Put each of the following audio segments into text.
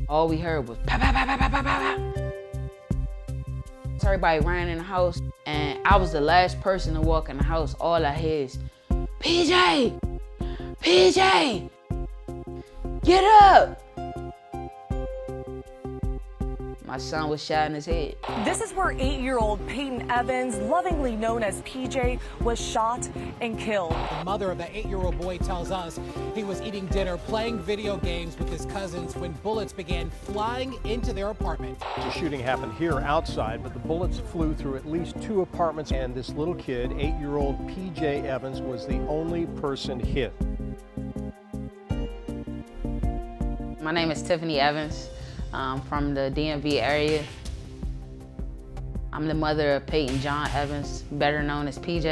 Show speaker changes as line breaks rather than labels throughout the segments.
All we heard was pa pa pa pa pa pa pa. So everybody ran in the house, and I was the last person to walk in the house. All I hear is, PJ! PJ! Get up! My son was shot in his head.
This is where 8-year-old Peyton Evans, lovingly known as PJ, was shot and killed.
The mother of the 8-year-old boy tells us he was eating dinner, playing video games with his cousins when bullets began flying into their apartment.
The shooting happened here outside, but the bullets flew through at least 2 apartments, and this little kid, 8-year-old PJ Evans, was the only person hit.
My name is Tiffani Evans. From the DMV area. I'm the mother of Peyton John Evans, better known as PJ.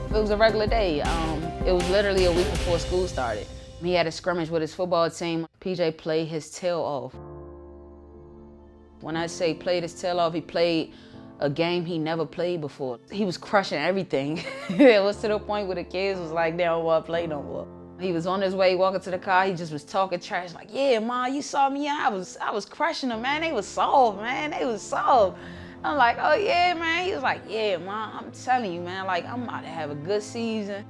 It was a regular day. It was literally a week before school started. He had a scrimmage with his football team. PJ played his tail off. When I say played his tail off, he played a game he never played before. He was crushing everything. It was to the point where the kids was like, they don't want to play no more. He was on his way walking to the car, he just was talking trash, like, yeah, Ma, you saw me, I was crushing them, man. They was soft, man, they was soft. I'm like, oh yeah, man. He was like, yeah, Ma, I'm telling you, man, like, I'm about to have a good season.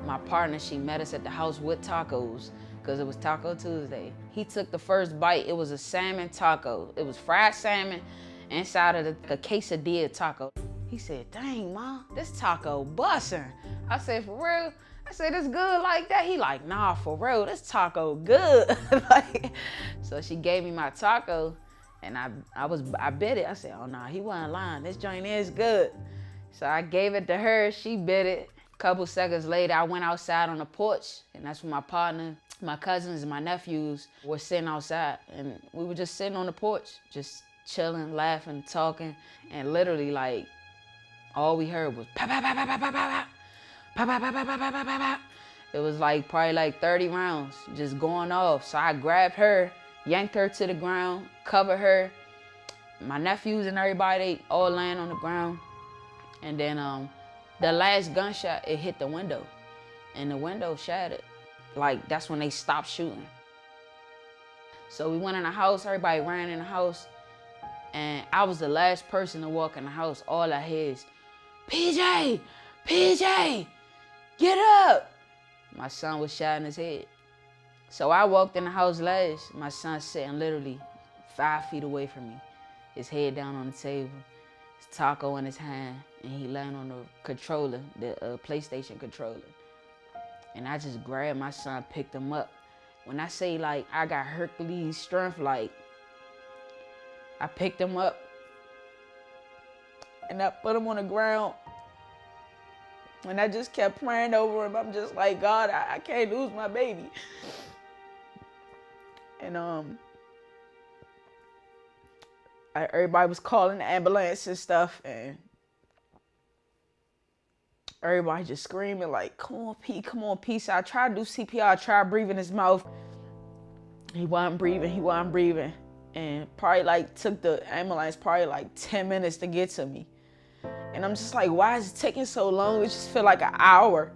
My partner, she met us at the house with tacos, because it was Taco Tuesday. He took the first bite. It was a salmon taco. It was fried salmon inside of a quesadilla taco. He said, dang, Ma, this taco bussin'. I said, for real? I said, it's good like that? He like, nah, for real, this taco good. So she gave me my taco, and I bit it. I said, oh, nah, he wasn't lying. This joint is good. So I gave it to her, she bit it. A couple seconds later, I went outside on the porch, and that's when my partner, my cousins, and my nephews were sitting outside, and we were just sitting on the porch, just chilling, laughing, talking, and literally, like, all we heard was pa pa pa pa pa pa pa pa pa pa pa pa pa pa pa pa. It was like probably like 30 rounds just going off. So I grabbed her, yanked her to the ground, covered her. My nephews and everybody, they all laying on the ground, and then the last gunshot, it hit the window, and the window shattered. Like, that's when they stopped shooting. So we went in the house, everybody ran in the house, and I was the last person to walk in the house. All I hear is, PJ, PJ, get up. My son was shot in his head. So I walked in the house last. My son's sitting literally 5 feet away from me, his head down on the table, his taco in his hand, and he laying on the controller, the PlayStation controller. And I just grabbed my son, picked him up. When I say, like, I got Hercules strength, like, I picked him up and I put him on the ground, and I just kept praying over him. I'm just like, God, I can't lose my baby. And everybody was calling the ambulance and stuff, and everybody just screaming like, come on, P, come on, P. So I tried to do CPR, I tried breathing his mouth. He wasn't breathing. And probably like took the ambulance probably like 10 minutes to get to me. And I'm just like, why is it taking so long? It just felt like an hour.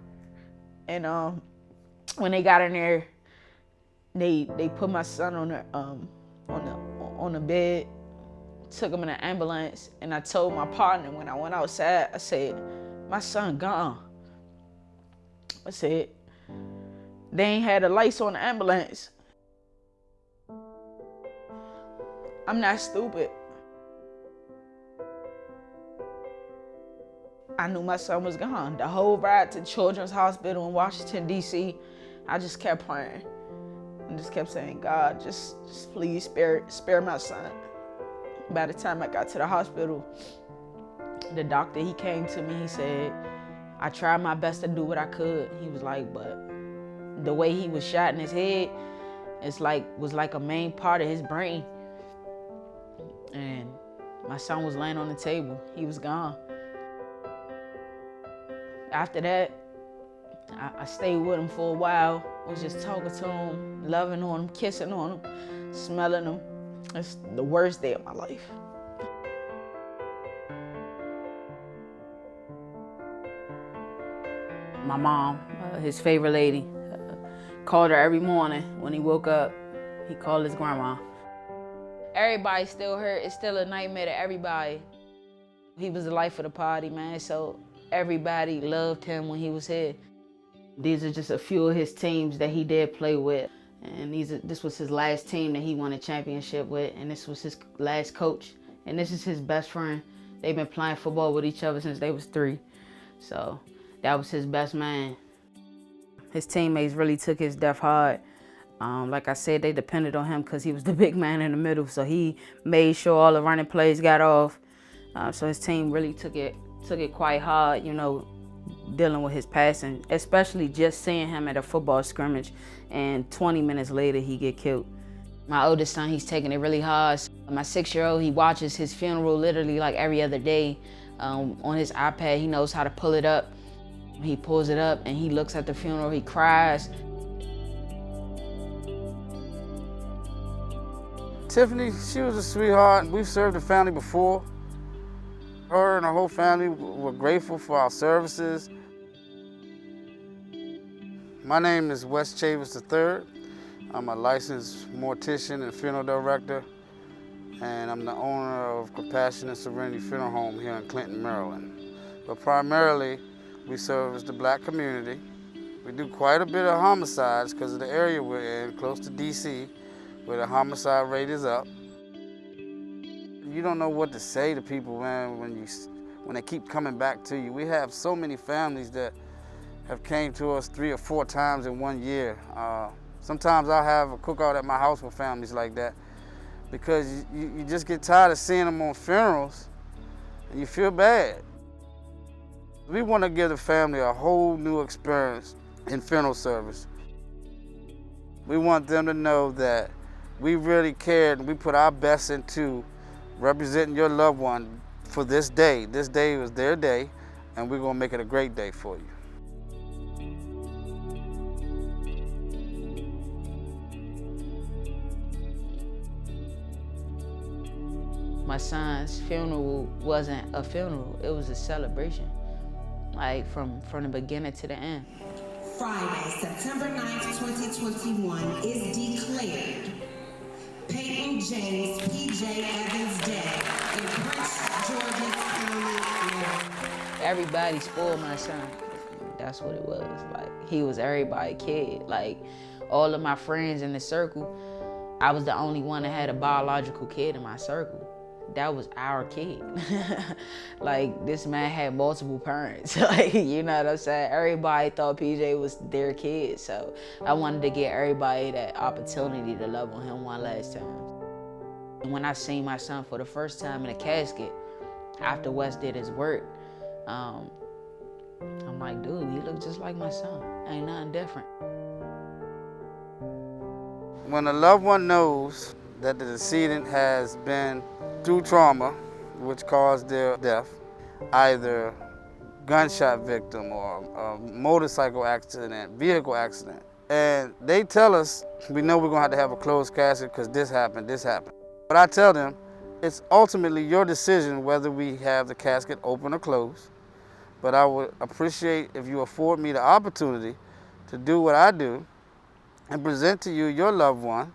And when they got in there, they put my son on the bed, took him in the ambulance, and I told my partner when I went outside, I said, my son gone. I said, they ain't had the lights on the ambulance. I'm not stupid. I knew my son was gone. The whole ride to Children's Hospital in Washington, D.C., I just kept praying. And just kept saying, God, just please spare my son. By the time I got to the hospital, the doctor, he came to me, he said, I tried my best to do what I could. He was like, but the way he was shot in his head, was like a main part of his brain. And my son was laying on the table. He was gone. After that, I stayed with him for a while. I was just talking to him, loving on him, kissing on him, smelling him. It's the worst day of my life. My mom, his favorite lady, called her every morning when he woke up. He called his grandma. Everybody still hurt. It's still a nightmare to everybody. He was the life of the party, man, so everybody loved him when he was here. These are just a few of his teams that he did play with. And this was his last team that he won a championship with, and this was his last coach. And this is his best friend. They've been playing football with each other since they was 3. So that was his best man. His teammates really took his death hard. Like I said, they depended on him because he was the big man in the middle. So he made sure all the running plays got off. So his team really took it quite hard, you know, dealing with his passing, especially just seeing him at a football scrimmage and 20 minutes later he get killed. My oldest son, he's taking it really hard. My 6-year-old, he watches his funeral literally like every other day on his iPad. He knows how to pull it up. He pulls it up and he looks at the funeral, he cries.
Tiffany, she was a sweetheart. We've served the family before. Her and her whole family were grateful for our services. My name is Wes Chavis III. I'm a licensed mortician and funeral director, and I'm the owner of Compassion & Serenity Funeral Home here in Clinton, Maryland. But primarily, we service the black community. We do quite a bit of homicides because of the area we're in, close to DC, where the homicide rate is up. You don't know what to say to people, man, when they keep coming back to you. We have so many families that have came to us 3 or 4 times in 1 year. Sometimes I'll have a cookout at my house with families like that because you just get tired of seeing them on funerals and you feel bad. We want to give the family a whole new experience in funeral service. We want them to know that we really cared and we put our best into representing your loved one for this day. This day was their day, and we're gonna make it a great day for you.
My son's funeral wasn't a funeral, it was a celebration. Like from the beginning to the end.
Friday, September 9th, 2021 is declared Peyton James P.J. Evans Day in Prince George's County.
Everybody spoiled my son. That's what it was. Like, he was everybody's kid. Like, all of my friends in the circle, I was the only one that had a biological kid in my circle. That was our kid. Like, this man had multiple parents. Like, you know what I'm saying? Everybody thought PJ was their kid. So I wanted to give everybody that opportunity to love on him one last time. And when I seen my son for the first time in a casket, after Wes did his work, I'm like, dude, he look just like my son. Ain't nothing different.
When a loved one knows that the decedent has been through trauma, which caused their death, either gunshot victim or a motorcycle accident, vehicle accident, and they tell us, we know we're gonna have a closed casket because this happened. But I tell them, it's ultimately your decision whether we have the casket open or closed. But I would appreciate if you afford me the opportunity to do what I do and present to you your loved one,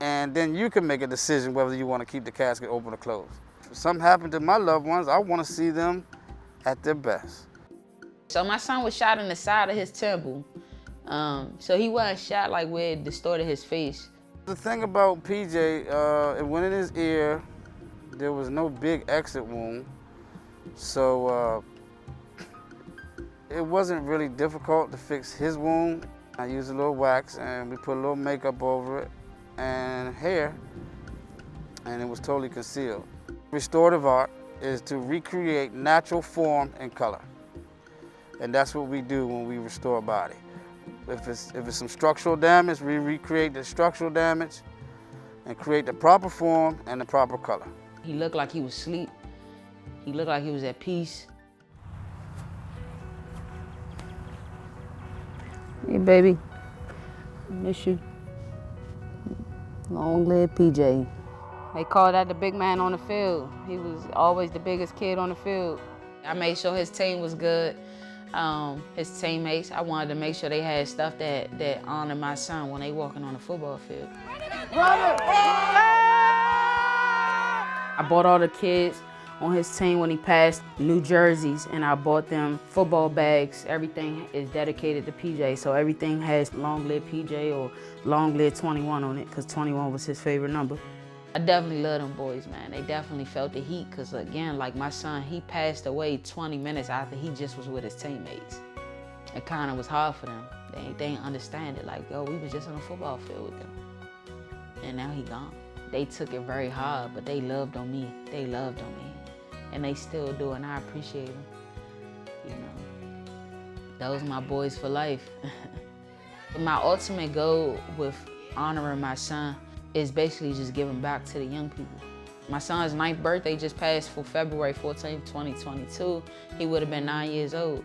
and then you can make a decision whether you want to keep the casket open or closed. If something happened to my loved ones, I want to see them at their best.
So my son was shot in the side of his temple. So he wasn't shot like where it distorted his face.
The thing about PJ, it went in his ear. There was no big exit wound. So it wasn't really difficult to fix his wound. I used a little wax and we put a little makeup over it and hair, and it was totally concealed. Restorative art is to recreate natural form and color. And that's what we do when we restore a body. If it's some structural damage, we recreate the structural damage and create the proper form and the proper color.
He looked like he was asleep. He looked like he was at peace. Hey, baby. Miss you. Long live PJ. They called that the big man on the field. He was always the biggest kid on the field. I made sure his team was good. His teammates, I wanted to make sure they had stuff that honored my son when they walking on the football field. I bought all the kids on his team when he passed new jerseys, and I bought them football bags. Everything is dedicated to PJ, so everything has long live PJ or long live 21 on it, because 21 was his favorite number. I definitely love them boys, man. They definitely felt the heat, because again, like my son, he passed away 20 minutes after he just was with his teammates. It kind of was hard for them. They didn't understand it, like, yo, we was just on a football field with them. And now he gone. They took it very hard, but they loved on me. They loved on me. And they still do, and I appreciate them. You know, those are my boys for life. My ultimate goal with honoring my son is basically just giving back to the young people. My son's 9th birthday just passed for February 14th, 2022. He would have been 9 years old.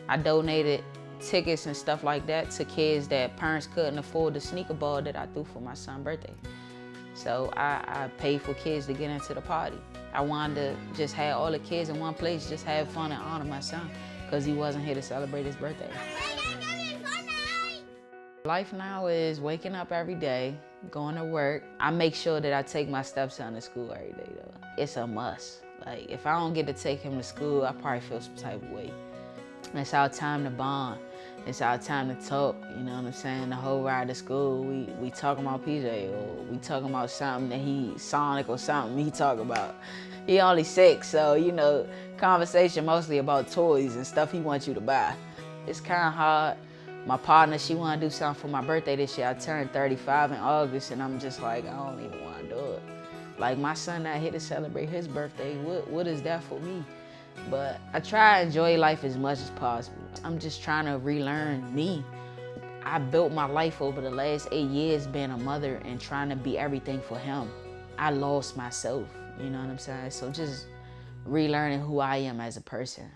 I donated tickets and stuff like that to kids that parents couldn't afford the sneaker ball that I threw for my son's birthday. So I paid for kids to get into the party. I wanted to just have all the kids in one place, just have fun and honor my son, because he wasn't here to celebrate his birthday. Life now is waking up every day, going to work. I make sure that I take my stepson to school every day though. It's a must. Like, if I don't get to take him to school, I probably feel some type of way. It's our time to bond. It's our time to talk, you know what I'm saying? The whole ride to school, we talking about PJ, or we talking about something that he, Sonic or something he talk about. He only 6, so, you know, conversation mostly about toys and stuff he wants you to buy. It's kind of hard. My partner, she want to do something for my birthday this year. I turned 35 in August, and I'm just like, I don't even want to do it. Like, my son not here to celebrate his birthday. What is that for me? But I try to enjoy life as much as possible. I'm just trying to relearn me. I built my life over the last 8 years being a mother and trying to be everything for him. I lost myself, you know what I'm saying? So just relearning who I am as a person.